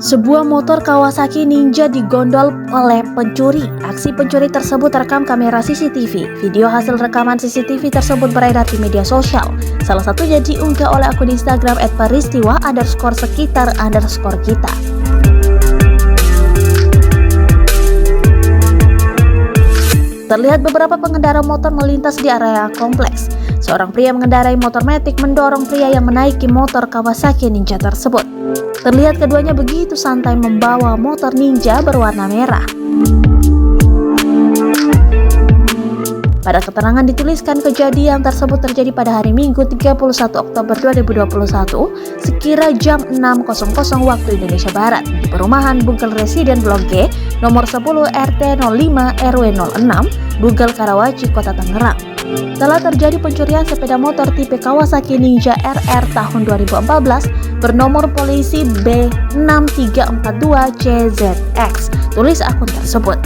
Sebuah motor Kawasaki Ninja digondol oleh pencuri. Aksi pencuri tersebut terekam kamera CCTV. Video hasil rekaman CCTV tersebut beredar di media sosial. Salah satunya diunggah oleh akun Instagram @peristiwa_sekitar_kita. Terlihat beberapa pengendara motor melintas di area kompleks. Seorang pria mengendarai motor metik mendorong pria yang menaiki motor Kawasaki Ninja tersebut. Terlihat keduanya begitu santai membawa motor Ninja berwarna merah. Pada keterangan dituliskan kejadian tersebut terjadi pada hari Minggu 31 Oktober 2021 sekira jam 6.00 waktu Indonesia Barat di perumahan Bugel Residen Blok G nomor 10 RT 05 RW 06 Bugel Karawaci Kota Tangerang. Telah terjadi pencurian sepeda motor tipe Kawasaki Ninja RR tahun 2014 bernomor polisi B6342CZX, tulis akun tersebut.